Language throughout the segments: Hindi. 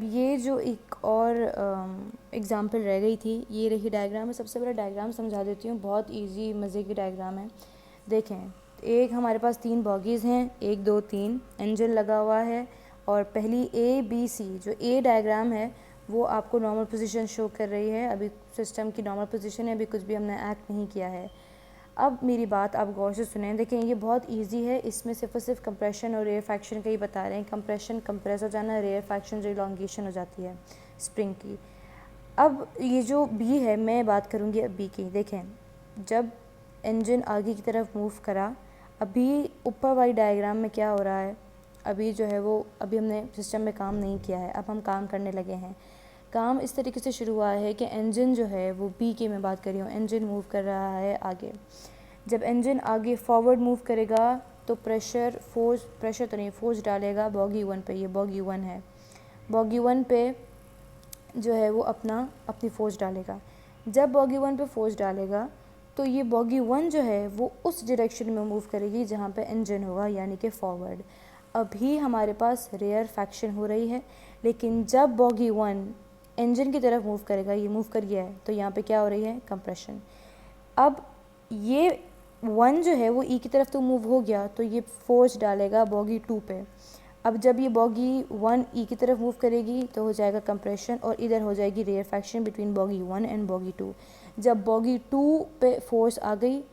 ये जो एक और एग्ज़ाम्पल रह गई थी, ये रही डायग्राम है। सबसे पहले डायग्राम समझा देती हूँ, बहुत इजी मज़े की डायग्राम है। देखें, एक हमारे पास 3 बॉगीज़ हैं, 1 2 3 इंजन लगा हुआ है, और पहली ए बी सी जो ए डायग्राम है वो आपको नॉर्मल पोजीशन शो कर रही है। अभी सिस्टम की नॉर्मल पोजीशन है, अभी कुछ भी हमने एक्ट नहीं किया है। अब मेरी बात आप गौर से सुनें। देखें, ये बहुत इजी है, इसमें सिर्फ और सिर्फ कंप्रेशन और रेयरफैक्शन का ही बता रहे हैं। कंप्रेशन कंप्रेस हो जाना, रेयरफैक्शन जो इलॉन्गेशन हो जाती है स्प्रिंग की। अब ये जो बी है, मैं बात करूँगी अब बी की। देखें, जब इंजन आगे की तरफ मूव करा, अभी ऊपर वाली डायग्राम में क्या हो रहा है, अभी जो है वो अभी हमने सिस्टम में काम नहीं किया है, अब हम काम करने लगे हैं। काम इस तरीके से शुरू हुआ है कि इंजन जो है वो बी की मैं बात कर रही हूँ, इंजन मूव कर रहा है आगे। जब इंजन आगे फॉरवर्ड मूव करेगा तो फोर्स डालेगा बॉगी 1 पे। ये बॉगी 1 है, बॉगी 1 पे जो है वो अपनी फोर्स डालेगा। जब बॉगी 1 पे फोर्स डालेगा तो ये बॉगी 1 जो है वो उस डायरेक्शन में मूव करेगी जहाँ पे इंजन होगा, यानी कि फॉरवर्ड। अभी हमारे पास रेयर फैक्शन हो रही है, लेकिन जब बॉगी 1 इंजन की तरफ मूव करेगा, ये मूव कर गया है, तो यहाँ पे क्या हो रही है, कंप्रेशन। अब ये 1 जो है वो ई की तरफ तो मूव हो गया, तो ये फोर्स डालेगा बॉगी 2 पे। अब जब ये बॉगी 1 ई की तरफ मूव करेगी तो हो जाएगा कंप्रेशन, और इधर हो जाएगी rarefaction between boggy 1 and boggy 2। जब बॉगी 2 पे फोर्स आ गई,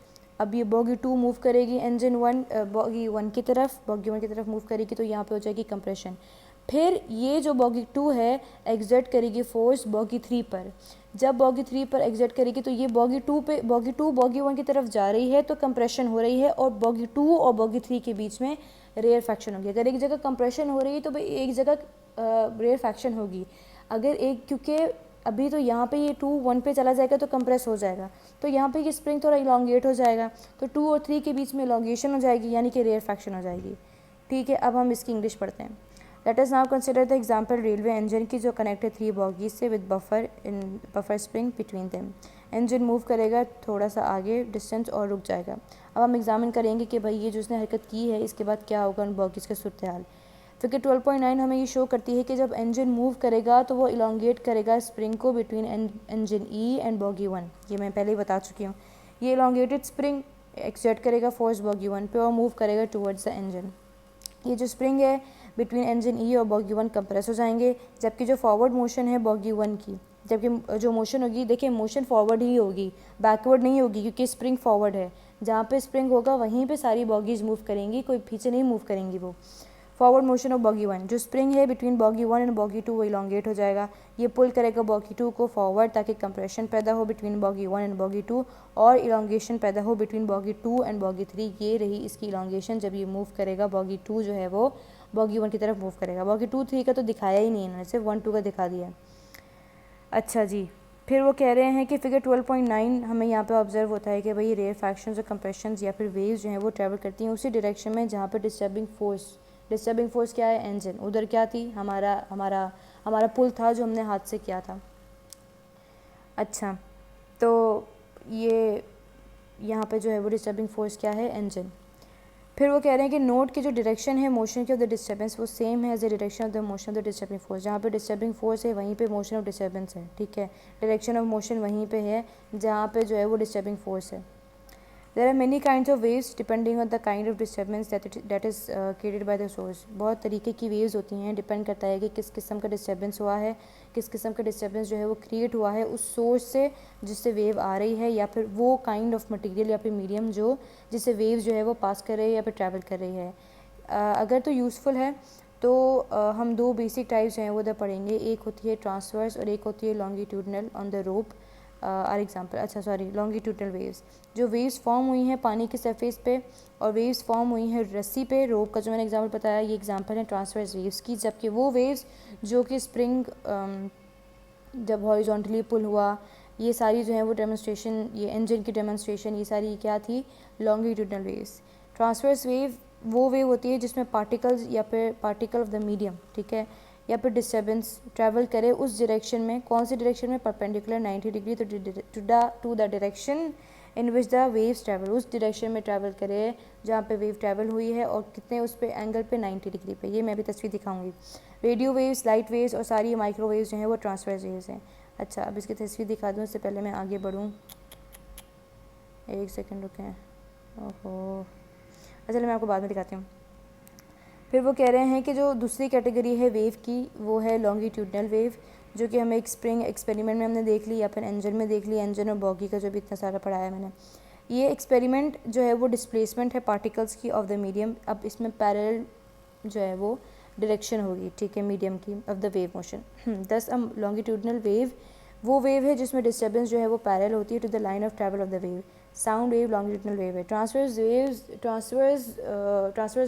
अब ये बॉगी 2 मूव करेगी इंजन 1 बॉगी 1 की तरफ, बॉगी 1 की तरफ मूव करेगी, तो यहाँ पे हो जाएगी कंप्रेशन। फिर ये जो बॉगी 2 है एग्जर्ट करेगी फोर्स बॉगी 3 पर। जब बॉगी 3 पर एग्जर्ट करेगी तो ये बॉगी 2 बॉगी 1 की तरफ जा रही है, तो कंप्रेशन हो रही है, और बॉगी 2 और बॉगी 3 के बीच में रेयर फैक्शन होगी। अगर एक जगह कंप्रेशन हो रही है तो भाई एक जगह रेयर फैक्शन होगी। अगर एक, क्योंकि अभी तो यहाँ पे ये 2 1 पे चला जाएगा तो कंप्रेस हो जाएगा, तो यहाँ पे ये स्प्रिंग थोड़ा इलांगेट हो जाएगा, तो 2 और 3 के बीच में इलांगेशन हो जाएगी, यानी कि रेयर फैक्शन हो जाएगी। ठीक है, अब हम इसकी इंग्लिश पढ़ते हैं। Let us now consider the example railway engine की, जो कनेक्टेड 3 बॉगीज से with buffer spring between them. Engine move करेगा थोड़ा सा आगे डिस्टेंस और रुक जाएगा। अब हम एग्जामिन करेंगे कि भाई ये जो उसने हरकत की है इसके बाद क्या होगा उन बॉगीज़ का सूरत हाल। फिगर 12.9 हमें ये शो करती है कि जब इंजन मूव करेगा तो वो इलांगेट करेगा स्प्रिंग को between engine E and boggy 1। ये मैं पहले ही बता चुकी हूँ। ये इलांगेटेड स्प्रिंग एक्सर्ट करेगा फोर्स बॉगी 1 पे और मूव करेगा टुवर्ड्स द इंजन। ये जो स्प्रिंग है बिटवीन इंजन ई और बॉगी 1 कंप्रेस हो जाएंगे, जबकि जो फॉरवर्ड मोशन है बॉगी 1 की, जबकि जो मोशन होगी, देखिए मोशन फॉरवर्ड ही होगी, बैकवर्ड नहीं होगी, क्योंकि स्प्रिंग फॉरवर्ड है। जहाँ पे स्प्रिंग होगा वहीं पे सारी बॉगीज मूव करेंगी, कोई पीछे नहीं मूव करेंगी। वो फॉरवर्ड मोशन ऑफ बॉगी 1, जो स्प्रिंग है बिटवीन बॉगी 1 एंड बॉगी 2 वो इलांगेट हो जाएगा। ये पुल करेगा बॉगी 2 को फॉरवर्ड, ताकि कंप्रेशन पैदा हो बिटवीन बॉगी 1 एंड बॉगी 2, और इलांगेशन पैदा हो बिटवीन बॉगी 2 एंड बॉगी 3। ये रही इसकी इलांगेशन। जब ये मूव करेगा बॉगी 2 जो है वो बॉगी 1 की तरफ मूव करेगा। बॉगी 2 3 का तो दिखाया ही नहीं इन्होंने, सिर्फ 1 2 का दिखा दिया। अच्छा जी, फिर वो कह रहे हैं कि फिगर 12.9 हमें यहाँ पे ऑब्जर्व होता है कि भाई रेयर फैक्शंस और कंप्रेशंस या फिर वेव्स जो हैं वो ट्रैवल करती हैं उसी डायरेक्शन में जहाँ पे डिस्टर्बिंग फोर्स क्या है, इंजन। उधर क्या थी, हमारा हमारा हमारा पुल था जो हमने हाथ से किया था। अच्छा, तो ये यहाँ पे जो है वो डिस्टर्बिंग फोर्स क्या है, इंजन। फिर वो कह रहे हैं कि नोट की जो डायरेक्शन है मोशन की ऑफ द डिस्टर्बेंस वो सेम है as the direction of the motion of the disturbing force. जहाँ पे डिस्टर्बिंग फोर्स है वहीं पे मोशन ऑफ डिस्टर्बेंस है। ठीक है, डायरेक्शन ऑफ मोशन वहीं पे है जहाँ पे जो है वो डिस्टर्बिंग फोर्स है। There are many kinds of waves depending on the kind of disturbance that is created by the source. बहुत तरीके की वेव्स होती हैं, डिपेंड करता है कि किस किस्म का डिस्टर्बेंस हुआ है, किस किस्म का डिस्टर्बेंस जो है वो क्रिएट हुआ है उस सोर्स से जिससे वेव आ रही है, या फिर वो काइंड ऑफ मटेरियल या फिर मीडियम जो जिससे वेव्स जो है वो पास कर रही है या फिर ट्रैवल कर रही है। अगर तो यूज़फुल है तो हम 2 बेसिक टाइप्स हैं वो उधर पढ़ेंगे। एक होती है ट्रांसवर्स और एक होती है longitudinal on the rope. Or example, अच्छा सॉरी, लॉन्गिट्यूडनल वेव्स। जो वेव्स फॉर्म हुई हैं पानी की सरफेस पे और वेव्स फॉर्म हुई हैं रस्सी पे, रोप का जो मैंने एग्जाम्पल बताया, ये एग्जाम्पल है ट्रांसवर्स वेव्स की। जबकि वो वेव्स जो कि स्प्रिंग जब हॉरिजॉन्टली पुल हुआ, ये सारी जो है वो डेमोन्स्ट्रेशन, ये इंजन की डेमोन्स्ट्रेशन, ये सारी क्या थी, लॉन्गिट्यूडनल वेव्स। ट्रांसवर्स वेव वो वेव होती है जिसमें पार्टिकल्स या फिर पार्टिकल ऑफ द मीडियम, ठीक है, या फिर डिस्टर्बेंस ट्रैवल करे उस डायरेक्शन में, कौन सी डायरेक्शन में, परपेंडिकुलर 90 डिग्री, तो to the direction in which the waves travel, उस डायरेक्शन में ट्रैवल करे जहाँ पे वेव ट्रैवल हुई है और कितने उस पे एंगल पे 90 डिग्री पे। ये मैं अभी तस्वीर दिखाऊंगी। रेडियो वेव्स, लाइट वेव्स और सारी माइक्रोवेव्स जो हैं वो ट्रांसवर्स वेव्स हैं। अच्छा, अब इसकी तस्वीर दिखा दूँ उससे पहले मैं आगे बढ़ूँ, एक सेकेंड रुकें। ओहो, अच्छा मैं आपको बाद में दिखाती हूँ। फिर वो कह रहे हैं कि जो दूसरी कैटेगरी है वेव की वो है लॉन्गिट्यूडनल वेव, जो कि हमें एक स्प्रिंग एक्सपेरिमेंट में हमने देख ली या फिर इंजन में देख ली, इंजन और बॉगी का जो भी इतना सारा पढ़ाया मैंने। ये एक्सपेरिमेंट जो है वो डिस्प्लेसमेंट है पार्टिकल्स की ऑफ द मीडियम। अब इसमें पैरेलल जो है वो डायरेक्शन होगी, ठीक है, मीडियम की of the wave motion. Thus longitudinal wave वो वेव है जिसमें डिस्टर्बेंस जो है वो पैरेलल होती है to the line of travel of the wave. Sound wave longitudinal wave है। ट्रांसवर्स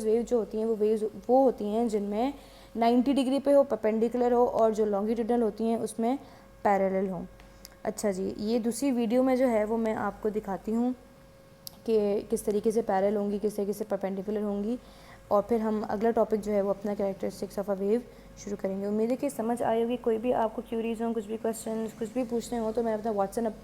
वेव जो होती हैं वो वेव्स वो होती हैं जिनमें 90 डिग्री पे हो, परपेंडिकुलर हो, और जो लॉन्गिट्यूडनल होती हैं उसमें पैरेलल हो। अच्छा जी, ये दूसरी वीडियो में जो है वो मैं आपको दिखाती हूँ कि किस तरीके से पैरेलल होंगी, किस तरीके से परपेंडिकुलर होंगी, और फिर हम अगला टॉपिक जो है वो अपना कैरेक्टरिस्टिक्स ऑफ अ वेव शुरू करेंगे। उम्मीद है कि समझ आई होगी। कोई भी आपको क्यूरीज हो, कुछ भी क्वेश्चन, कुछ भी पूछने हो तो मैंने अपना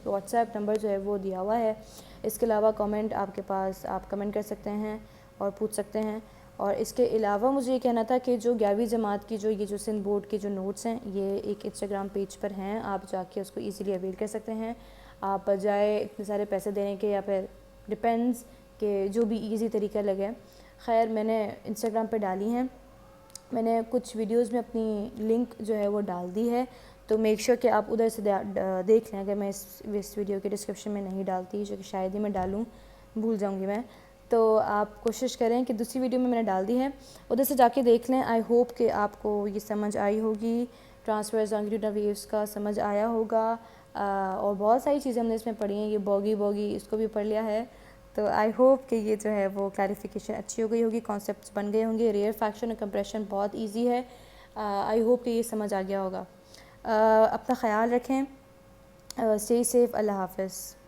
व्हाट्सएप नंबर जो है वो दिया हुआ है। इसके अलावा कमेंट आपके पास, आप कमेंट कर सकते हैं और पूछ सकते हैं। और इसके अलावा मुझे ये कहना था कि जो 11वीं जमात की जो सिंध बोर्ड के जो नोट्स हैं ये एक इंस्टाग्राम पेज पर हैं, आप जाके उसको ईज़िली अवेल कर सकते हैं। आप बजाय इतने सारे पैसे देने के, या फिर डिपेंड्स कि जो भी ईज़ी तरीका लगे। खैर, मैंने इंस्टाग्राम पे डाली हैं, मैंने कुछ वीडियोस में अपनी लिंक जो है वो डाल दी है, तो मेक श्योर कि आप उधर से देख लें। अगर मैं इस वीडियो के डिस्क्रिप्शन में नहीं डालती, जो कि शायद ही मैं डालूँ, भूल जाऊँगी मैं, तो आप कोशिश करें कि दूसरी वीडियो में मैंने डाल दी है, उधर से जाके देख लें। आई होप कि आपको ये समझ आई होगी, ट्रांसवर्स लॉन्गिट्यूडनल वेव्स का समझ आया होगा। और बहुत सारी चीज़ें हमने इसमें पढ़ी हैं। ये बॉगी इसको भी पढ़ लिया है, तो आई होप कि ये जो है वो क्लैरिफिकेशन अच्छी हो गई होगी, कॉन्सेप्ट्स बन गए होंगे। रेयर फैक्शन और कंप्रेशन बहुत इजी है। आई होप कि ये समझ आ गया होगा। अपना ख्याल रखें। Stay safe. अल्लाह हाफ़िज़।